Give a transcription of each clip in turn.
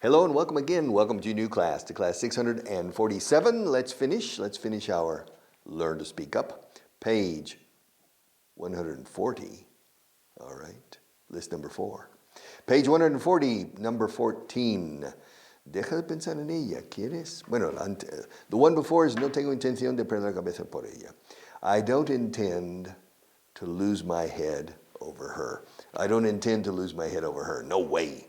Hello and welcome again. Welcome to new class, to class 647. Let's finish our Learn to Speak Up. Page 140. All right, list number 4. Page 140, number 14. Deja de pensar en ella, ¿quieres? Bueno, the one before is no tengo intención de perder la cabeza por ella. I don't intend to lose my head over her. I don't intend to lose my head over her. No way.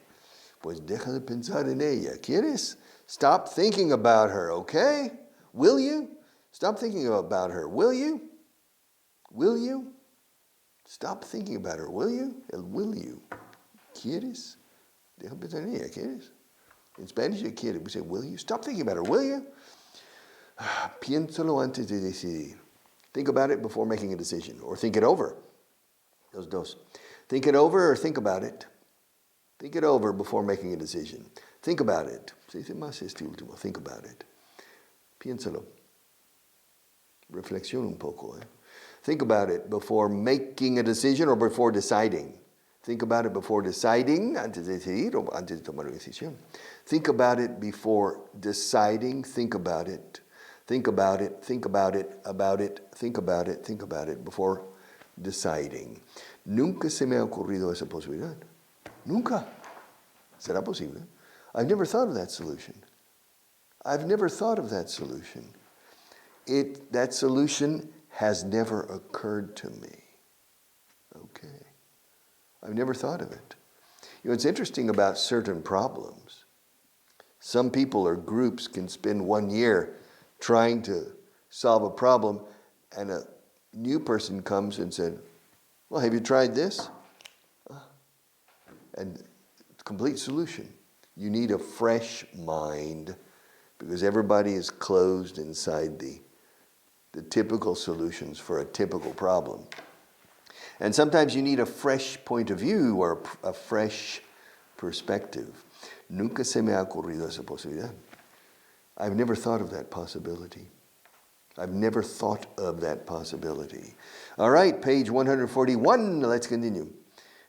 Pues deja de pensar en ella. ¿Quieres? Stop thinking about her, okay? Will you? Stop thinking about her, will you? Will you? Stop thinking about her, will you? El will you. ¿Quieres? Deja de pensar en ella, ¿quieres? In Spanish, you quiere. We say, will you? Stop thinking about her, will you? Piénsalo antes de decidir. Think about it before making a decision, or think it over. Those dos. Think it over or think about it. Think it over before making a decision. Think about it. Se dice más este último. Think about it. Piénsalo. Reflexiona un poco. Think about it before making a decision or before deciding. Think about it before deciding, antes de decidir o antes de tomar una decisión. Think about it before deciding. Think about it. Think about it. Think about it. About it. Think about it. Think about it before deciding. Nunca se me ha ocurrido esa posibilidad. Nunca. ¿Será posible? I've never thought of that solution. I've never thought of that solution. That solution has never occurred to me. Okay. I've never thought of it. You know, it's interesting about certain problems. Some people or groups can spend 1 year trying to solve a problem, and a new person comes and said, well, have you tried this? And complete solution. You need a fresh mind because everybody is closed inside the typical solutions for a typical problem. And sometimes you need a fresh point of view or a fresh perspective. Nunca se me ha ocurrido esa posibilidad. I've never thought of that possibility. I've never thought of that possibility. All right, page 141. Let's continue.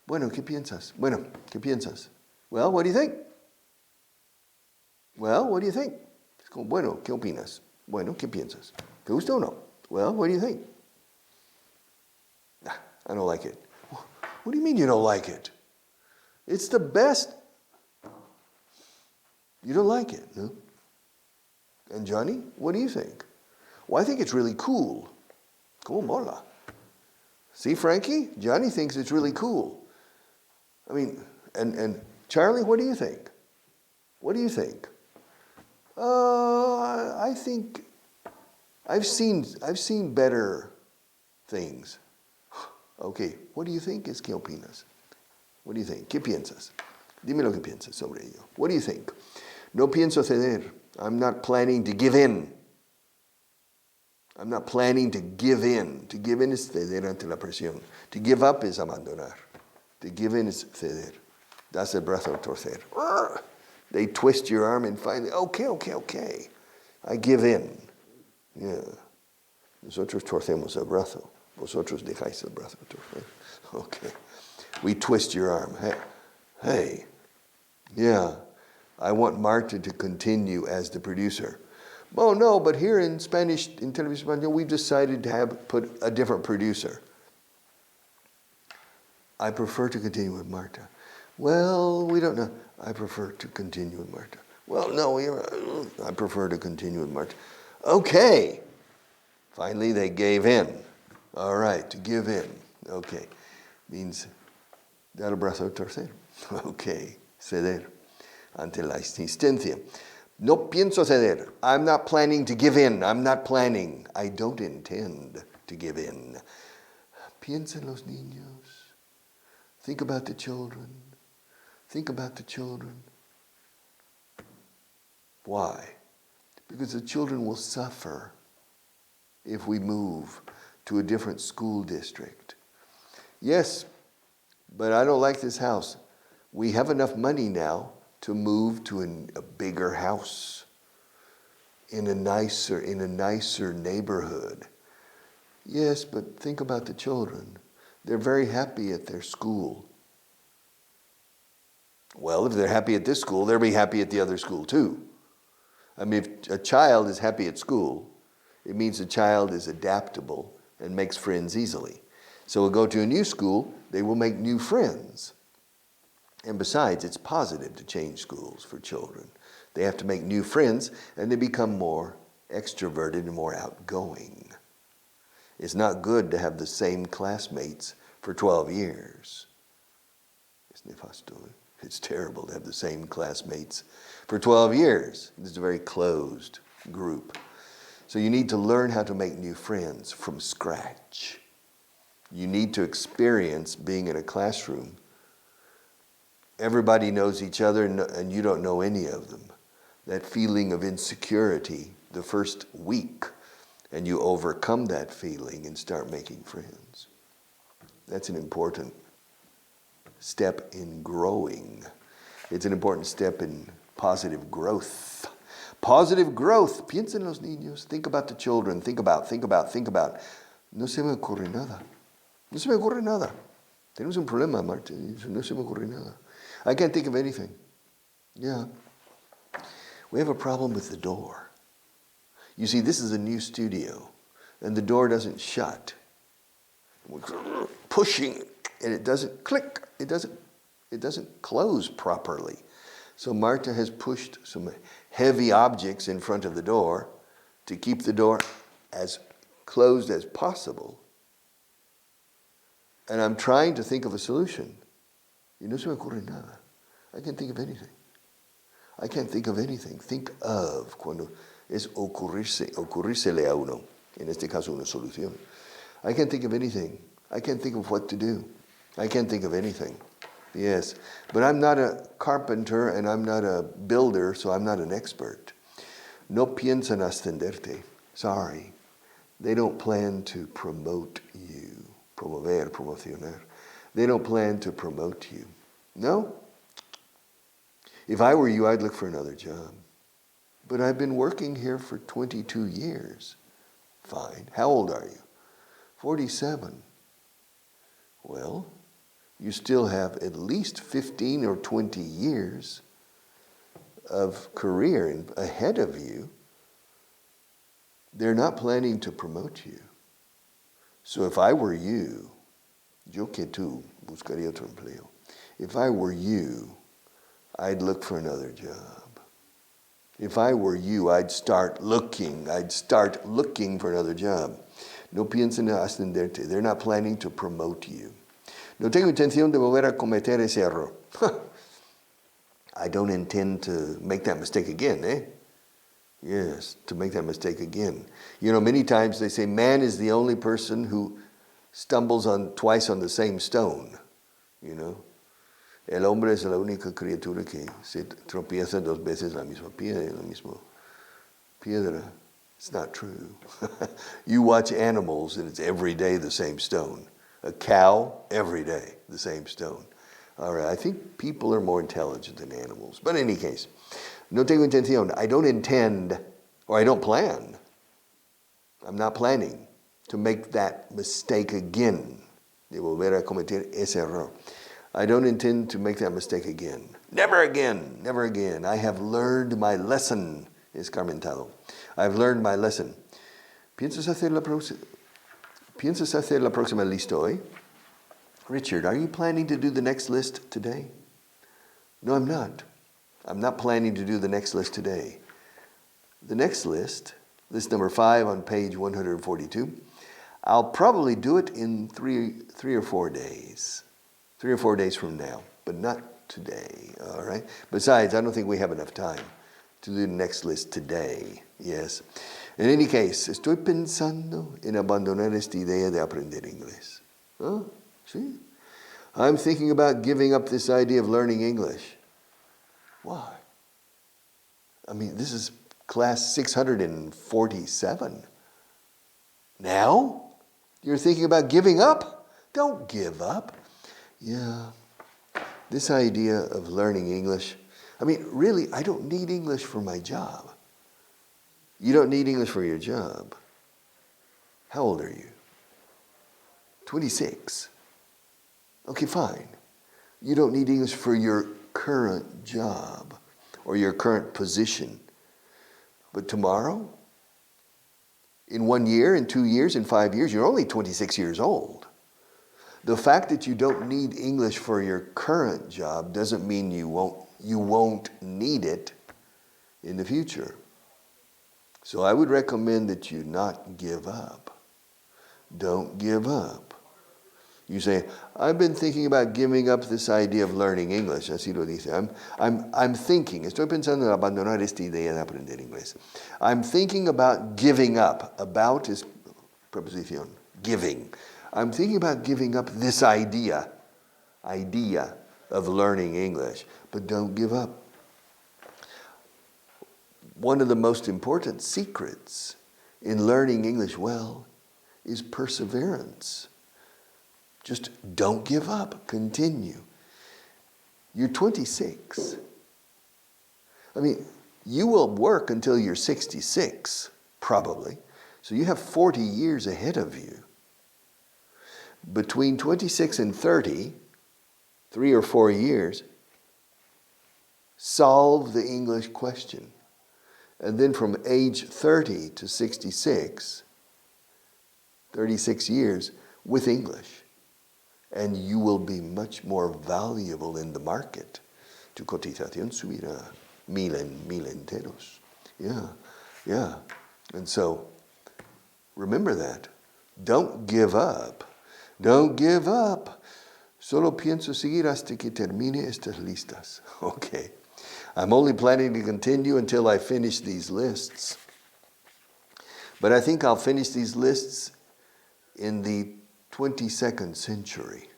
Bueno, ¿qué piensas? Bueno, ¿qué piensas? Well, what do you think? Well, what do you think? Es como, bueno, ¿qué opinas? Bueno, ¿qué piensas? ¿Te gusta o no? Well, what do you think? I don't like it. What do you mean you don't like it? It's the best. You don't like it, no? And Johnny, what do you think? Well, I think it's really cool. Como mola. See, Frankie? Johnny thinks it's really cool. I mean, and Charlie, what do you think? What do you think? I think I've seen better things. Okay, what do you think es que opinas? What do you think? ¿Qué piensas? Dime lo que piensas sobre ello. What do you think? No pienso ceder. I'm not planning to give in. I'm not planning to give in. To give in es ceder ante la presión. To give up es abandonar. To give in is ceder. Das el brazo a torcer. They twist your arm and finally, okay. I give in. Yeah. Nosotros torcemos el brazo. Vosotros dejáis el brazo torcer. Okay. We twist your arm. Hey. Yeah. I want Marta to continue as the producer. Oh, no, but here in Spanish, in Televisión Española, we've decided to put a different producer. I prefer to continue with Marta. Well, we don't know. I prefer to continue with Marta. Well, no, I prefer to continue with Marta. Okay. Finally, they gave in. All right, to give in. Okay. Means dar el brazo a torcer. Okay. Ceder ante la insistencia. No pienso ceder. I'm not planning to give in. I'm not planning. I don't intend to give in. Piensa en los niños. Think about the children. Think about the children. Why? Because the children will suffer if we move to a different school district. Yes, but I don't like this house. We have enough money now to move to a bigger house in a nicer neighborhood. Yes, but think about the children. They're very happy at their school. Well, if they're happy at this school, they'll be happy at the other school too. I mean, if a child is happy at school, it means the child is adaptable and makes friends easily. So we'll go to a new school, they will make new friends. And besides, it's positive to change schools for children. They have to make new friends and they become more extroverted and more outgoing. It's not good to have the same classmates for 12 years. It's terrible to have the same classmates for 12 years. This is a very closed group. So you need to learn how to make new friends from scratch. You need to experience being in a classroom. Everybody knows each other and you don't know any of them. That feeling of insecurity the first week, and you overcome that feeling and start making friends. That's an important step in growing. It's an important step in positive growth. Positive growth. Piensa en los niños. Think about the children. Think about. No se me ocurre nada. No se me ocurre nada. Tenemos un problema, Marta. No se me ocurre nada. I can't think of anything. Yeah. We have a problem with the door. You see, this is a new studio, and the door doesn't shut. We're pushing, and it doesn't click. It doesn't close properly. So Marta has pushed some heavy objects in front of the door to keep the door as closed as possible. And I'm trying to think of a solution. Y no se me ocurre nada. I can't think of anything. I can't think of anything. Think of, cuando es ocurrírsele a uno, en este caso una solución. I can't think of anything. I can't think of what to do. I can't think of anything. Yes, but I'm not a carpenter and I'm not a builder, so I'm not an expert. No piensan ascenderte. Sorry. They don't plan to promote you. Promover, promocionar. They don't plan to promote you. No? If I were you, I'd look for another job. But I've been working here for 22 years. Fine. How old are you? 47. Well, you still have at least 15 or 20 years of career ahead of you. They're not planning to promote you. So if I were you, yo que tú buscaría otro empleo. If I were you, I'd look for another job. If I were you, I'd start looking for another job. No piensen en ascenderte. They're not planning to promote you. No tengo intención de volver a cometer ese error. I don't intend to make that mistake again, eh? Yes, to make that mistake again. You know, many times they say man is the only person who stumbles twice on the same stone, you know. El hombre es la única criatura que se tropieza dos veces la misma piedra. It's not true. You watch animals and it's every day the same stone. A cow, every day, the same stone. All right, I think people are more intelligent than animals. But in any case, no tengo intención. I don't intend, or I don't plan. I'm not planning to make that mistake again. De volver a cometer ese error. I don't intend to make that mistake again. Never again, never again. I have learned my lesson, escarmentado. I've learned my lesson. ¿Piensas hacer la próxima lista hoy? Richard, are you planning to do the next list today? No, I'm not. I'm not planning to do the next list today. The next list number 5 on page 142, I'll probably do it in three or 4 days. 3 or 4 days from now, but not today, all right? Besides, I don't think we have enough time to do the next list today, yes. In any case, estoy pensando en abandonar esta idea de aprender inglés. Huh? See? I'm thinking about giving up this idea of learning English. Why? I mean, this is class 647. Now? You're thinking about giving up? Don't give up. Yeah, this idea of learning English, I mean, really, I don't need English for my job. You don't need English for your job. How old are you? 26. Okay, fine. You don't need English for your current job or your current position. But tomorrow, in 1 year, in 2 years, in 5 years, you're only 26 years old. The fact that you don't need English for your current job doesn't mean you won't need it in the future. So I would recommend that you not give up. Don't give up. You say, I've been thinking about giving up this idea of learning English. Así lo dice. I'm thinking, estoy pensando en abandonar esta idea de aprender inglés. I'm thinking about giving up. About is preposición, giving. I'm thinking about giving up this idea of learning English. But don't give up. One of the most important secrets in learning English well is perseverance. Just don't give up. Continue. You're 26. I mean, you will work until you're 66, probably. So you have 40 years ahead of you. Between 26 and 30, 3 or 4 years, solve the English question. And then from age 30 to 66, 36 years with English. And you will be much more valuable in the market. Tu cotización subirá 1,000 enteros. Yeah. And so, remember that. Don't give up. Don't give up. Solo pienso seguir hasta que termine estas listas. Okay. I'm only planning to continue until I finish these lists. But I think I'll finish these lists in the 22nd century.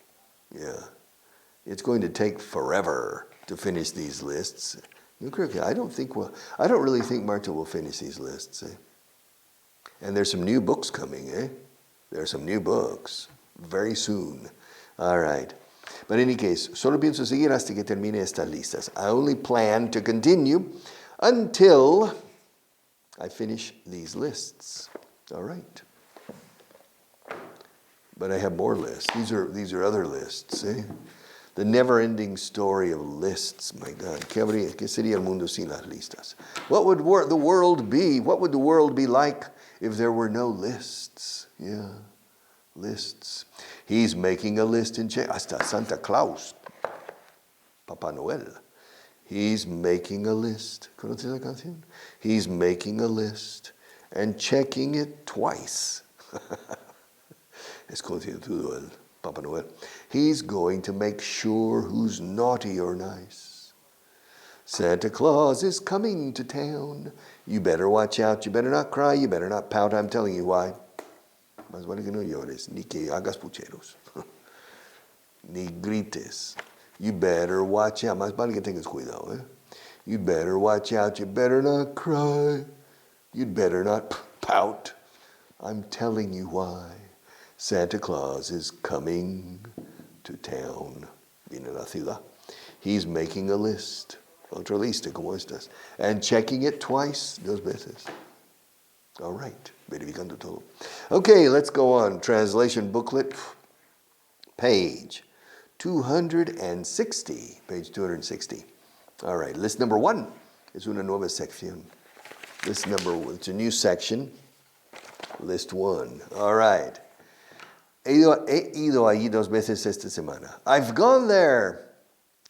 Yeah. It's going to take forever to finish these lists. I don't really think Marta will finish these lists. And there's some new books coming. There are some new books very soon. All right. But in any case, solo pienso seguir hasta que termine estas listas. I only plan to continue until I finish these lists. All right. But I have more lists. These are other lists. The never-ending story of lists. My God, ¿qué sería el mundo sin las listas? What would the world be? What would the world be like if there were no lists? Yeah, lists. He's making a list in hasta Santa Claus, Papá Noel. He's making a list. ¿Conoces la canción? He's making a list and checking it twice. Es conocido el Papá Noel. He's going to make sure who's naughty or nice. Santa Claus is coming to town. You better watch out. You better not cry. You better not pout. I'm telling you why. Más vale que no llores, ni que hagas pucheros, ni grites. You better watch out. Más vale que tengas cuidado. You better watch out. You better not cry. You'd better not pout. I'm telling you why. Santa Claus is coming to town. Viene a la ciudad. He's making a list. Otra lista como estas. And checking it twice, 2 veces. All right. Verificando todo. Okay, let's go on. Translation booklet. Page 260. Page 260. All right. List number 1. Es una nueva sección. List number 1. It's a new section. List 1. All right. He ido allí 2 veces esta semana. I've gone there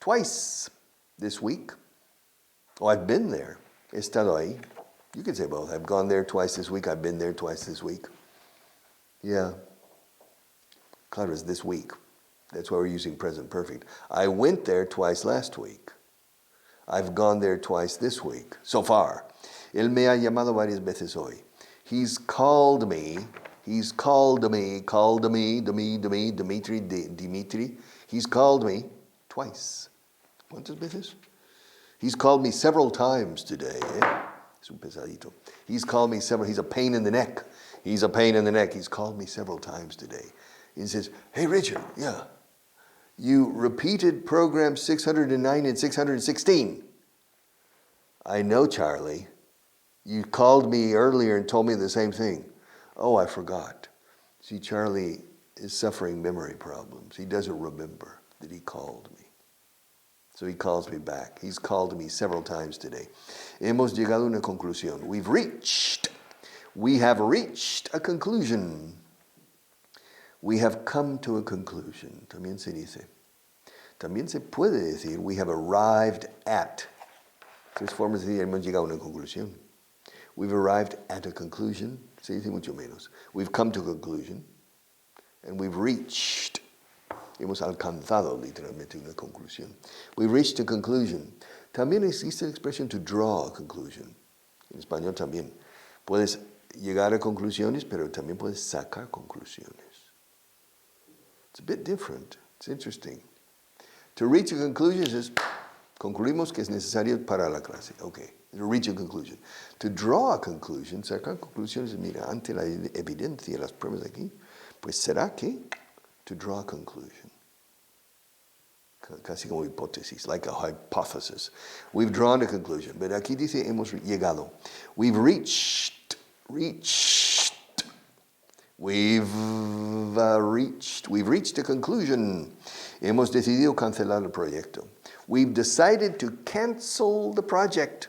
twice this week. Oh, I've been there. He estado ahí. You can say both. I've gone there twice this week. I've been there twice this week. Yeah. Claro, it's this week. That's why we're using present perfect. I went there twice last week. I've gone there twice this week. So far. Él me ha llamado varias veces hoy. He's called me. He's called me, Dimitri. He's called me twice. ¿Cuántas veces? He's called me several times today. Es un pesadito. He's called me several. He's a pain in the neck. He's a pain in the neck. He's called me several times today. He says, hey, Richard, yeah, you repeated program 609 and 616. I know, Charlie. You called me earlier and told me the same thing. Oh, I forgot. See, Charlie is suffering memory problems. He doesn't remember that he called me. So he calls me back. He's called me several times today. Hemos llegado a una conclusión. We have reached a conclusion. We have come to a conclusion. También se dice. También se puede decir, we have arrived at. Tres formas de decir, hemos llegado a una conclusión. We've arrived at a conclusion. Se dice mucho menos. We've come to a conclusion. And we've reached. Hemos alcanzado literalmente una conclusión. We've reached a conclusion. También existe la expresión to draw a conclusion. En español también. Puedes llegar a conclusiones, pero también puedes sacar conclusiones. It's a bit different. It's interesting. To reach a conclusion is, concluimos que es necesario para la clase. Okay, to reach a conclusion. To draw a conclusion, sacar conclusiones, mira, ante la evidencia, las pruebas aquí, pues será que, to draw a conclusion. Casi como hipótesis, like a hypothesis. We've drawn a conclusion, but aquí dice hemos llegado. We've reached. We've reached a conclusion. Hemos decidido cancelar el proyecto. We've decided to cancel the project.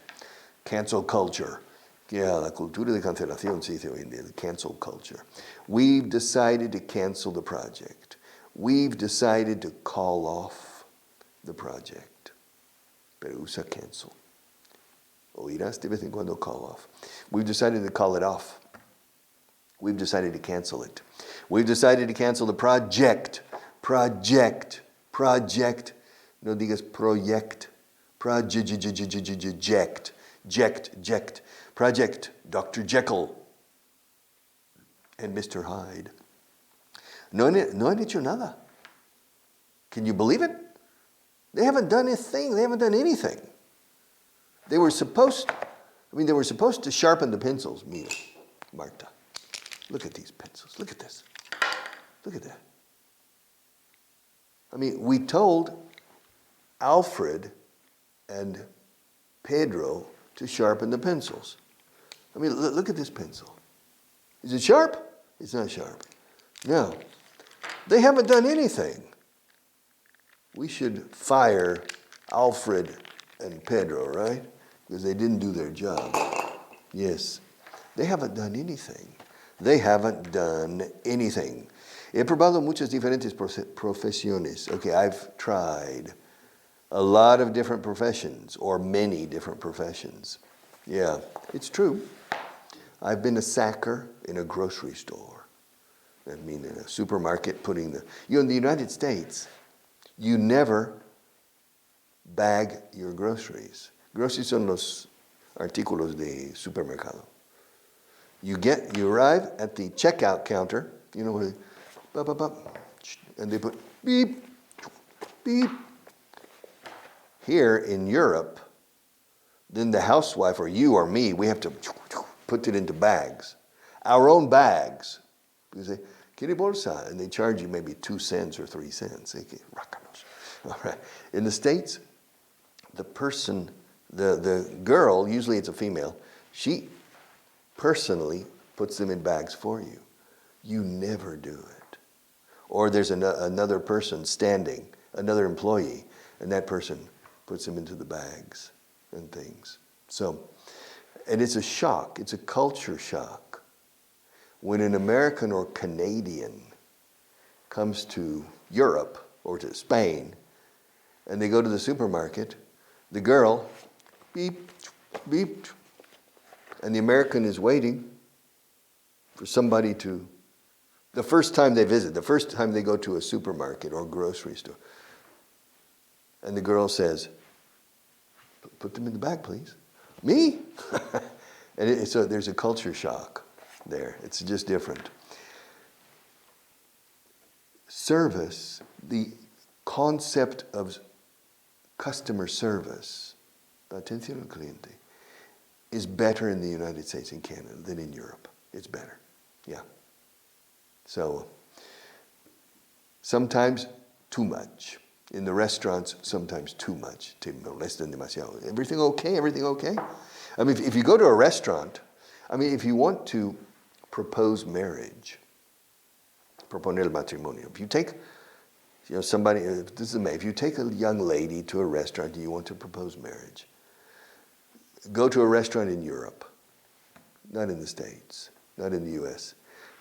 Cancel culture. Yeah, la cultura de cancelación se dice hoy en día, the cancel culture. We've decided to cancel the project. We've decided to call off the project. Pero usa cancel. Oirás de vez en cuando call off. We've decided to call it off. We've decided to cancel it. We've decided to cancel the project. Project. No digas project. Project. Project. Dr. Jekyll and Mr. Hyde. No han hecho nada. Can you believe it? They haven't done a thing. They haven't done anything. They were supposed to sharpen the pencils. Mira, Marta. Look at these pencils. Look at this. Look at that. I mean, we told Alfred and Pedro to sharpen the pencils. I mean, look at this pencil. Is it sharp? It's not sharp. No. They haven't done anything. We should fire Alfred and Pedro, right? Because they didn't do their job. Yes. They haven't done anything. They haven't done anything. He probado muchas diferentes profesiones. Okay, I've tried a lot of different professions, or many different professions. Yeah, it's true. I've been a sacker in a grocery store. I mean, in a supermarket, in the United States, you never bag your groceries. Groceries son los artículos de supermercado. You arrive at the checkout counter, you know, where and they put beep, beep. Here in Europe, then the housewife or you or me, we have to put it into bags. Our own bags. You say, ¿quiere bolsa? And they charge you maybe 2 cents or 3 cents. All right. In the States, the person, the girl, usually it's a female, she personally puts them in bags for you. You never do it. Or there's another person standing, another employee, and that person puts them into the bags and things. So, and it's a shock. It's a culture shock. When an American or Canadian comes to Europe or to Spain, and they go to the supermarket, the girl, beep, beep, and the American is waiting for somebody to, the first time they visit, the first time they go to a supermarket or grocery store, and the girl says, put them in the bag, please. Me? And so there's a culture shock there. It's just different. Service, the concept of customer service, atención al cliente, is better in the United States and Canada than in Europe. It's better. Yeah. So sometimes too much. In the restaurants, sometimes too much. Te molestan demasiado. Everything okay? Everything okay? I mean, if you go to a restaurant, I mean, if you want to propose marriage, proponer el matrimonio, if you take You know, somebody, this is amazing. If you take a young lady to a restaurant and you want to propose marriage, go to a restaurant in Europe, not in the States, not in the US,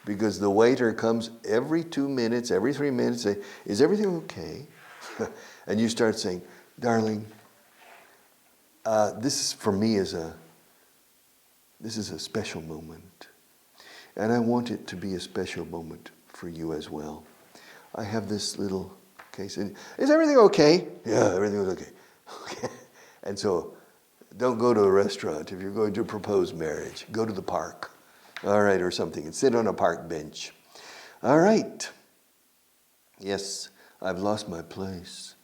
because the waiter comes every 2 minutes, every 3 minutes, say, is everything okay? And you start saying, darling, this is, for me, this is a special moment. And I want it to be a special moment for you as well. I have this little case. Is everything okay? Yeah, everything is okay. Okay. And so, don't go to a restaurant if you're going to propose marriage. Go to the park, all right, or something, and sit on a park bench. All right. Yes, I've lost my place.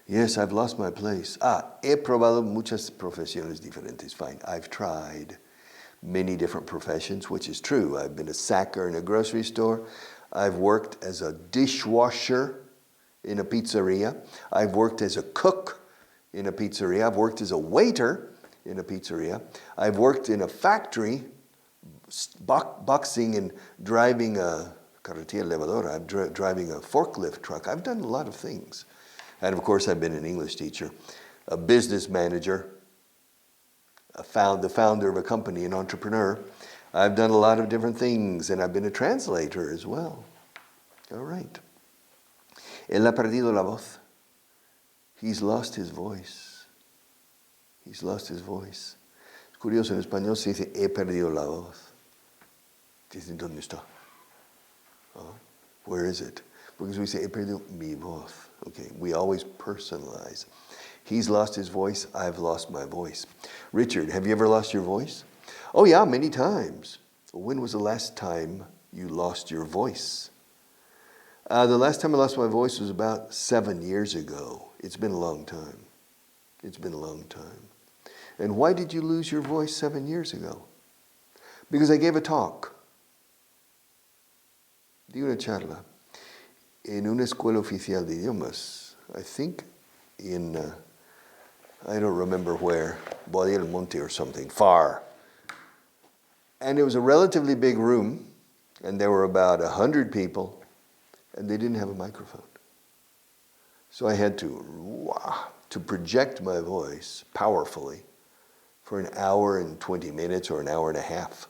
Yes, I've lost my place. He probado muchas profesiones diferentes. Fine, I've tried many different professions, which is true. I've been a sacker in a grocery store. I've worked as a dishwasher in a pizzeria. I've worked as a cook in a pizzeria. I've worked as a waiter in a pizzeria. I've worked in a factory, boxing and driving a carretilla elevadora. I'm driving a forklift truck. I've done a lot of things. And of course, I've been an English teacher, a business manager, the founder of a company, an entrepreneur. I've done a lot of different things, and I've been a translator as well. All right. Él ha perdido la voz. He's lost his voice. He's lost his voice. Es curioso, en español se dice, he perdido la voz. Dicen, ¿dónde está? Oh, where is it? Because we say, he perdido mi voz. Okay, we always personalize. He's lost his voice, I've lost my voice. Richard, have you ever lost your voice? Oh yeah, many times. When was the last time you lost your voice? The last time I lost my voice was about 7 years ago. It's been a long time. It's been a long time. And why did you lose your voice 7 years ago? Because I gave a talk. Di una charla en una escuela oficial de idiomas. I think in, I don't remember where, Boadilla del Monte or something, far. And it was a relatively big room, and there were about 100 people, and they didn't have a microphone. So I had to project my voice powerfully for an hour and 20 minutes or an hour and a half.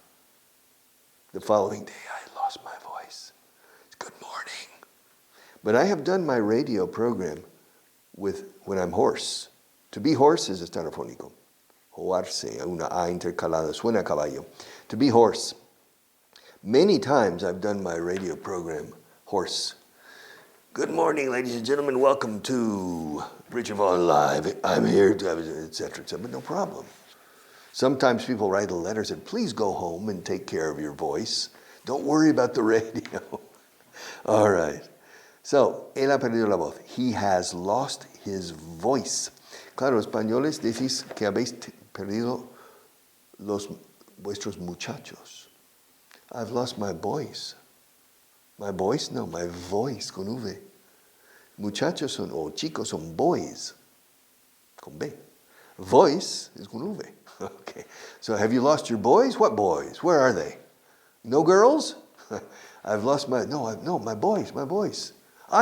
The following day, I lost my voice. Good morning. But I have done my radio program when I'm hoarse. To be hoarse is estar afónico. Joarse, una A intercalada, suena a caballo. To be hoarse. Many times I've done my radio program hoarse. Good morning, ladies and gentlemen. Welcome to Richard Vaughan Live. I'm here to, etc., etc., but no problem. Sometimes people write a letter and say, please go home and take care of your voice. Don't worry about the radio. All right. So, él ha perdido la voz. He has lost his voice. Claro, españoles decís que habéis perdido vuestros muchachos. I've lost my voice. My voice? No, my voice, con V. Muchachos o chicos son boys, con B. Voice is con V. Okay. So have you lost your boys? What boys? Where are they? No girls? I've lost my voice.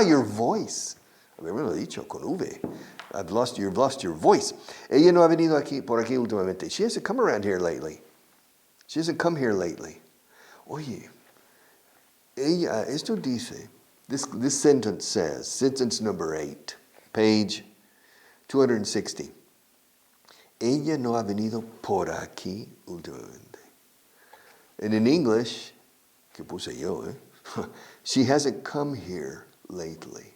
Your voice. Haberlo dicho con V. You've lost your voice. Ella no ha venido por aquí últimamente. She hasn't come around here lately. She hasn't come here lately. Oye, esto dice, this sentence says, sentence number 8, page 260. Ella no ha venido por aquí últimamente. And in English, que puse yo, she hasn't come here lately.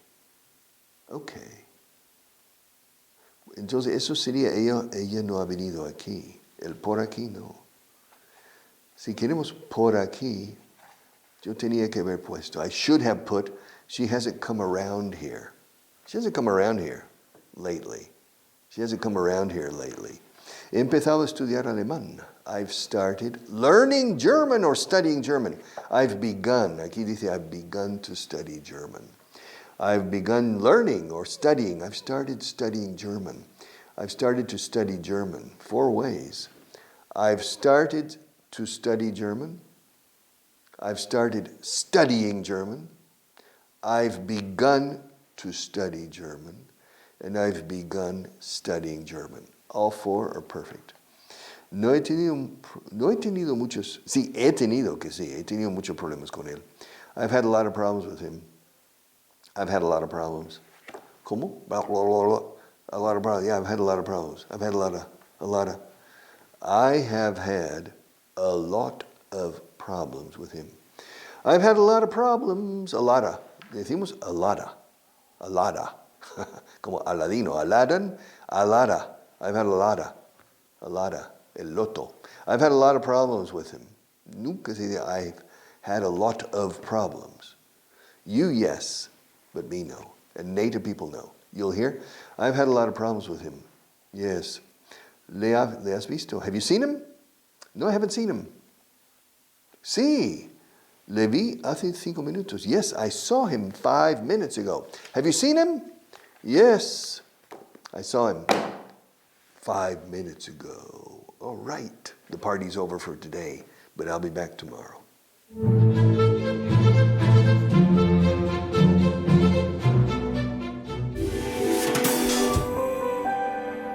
Okay. Entonces eso sería ella no ha venido aquí. El por aquí no. Si queremos por aquí, yo tenía que haber puesto. I should have put, she hasn't come around here. She hasn't come around here lately. She hasn't come around here lately. He empezado a estudiar alemán. I've started learning German or studying German. I've begun. Aquí dice, I've begun to study German. I've begun learning or studying. I've started studying German. I've started to study German. 4 ways. I've started to study German. I've started studying German. I've begun to study German, and I've begun studying German. All four are perfect. No he tenido muchos, he tenido muchos problemas con él. I've had a lot of problems with him. I've had a lot of problems. ¿Cómo? A lot of problems. Yeah, I've had a lot of problems. I have had a lot of problems with him. I've had a lot of problems. Decimos alada. Como Aladino, Aladdin, alada. I've had alada, el loto. I've had a lot of problems with him. Nunca se dice I've had a lot of problems. You, yes, but me, no. And native people know. You'll hear, I've had a lot of problems with him. Yes. Le has visto? Have you seen him? No, I haven't seen him. Sí. Le vi hace 5 minutos. Yes, I saw him 5 minutes ago. Have you seen him? Yes. I saw him 5 minutes ago. All right. The party's over for today, but I'll be back tomorrow.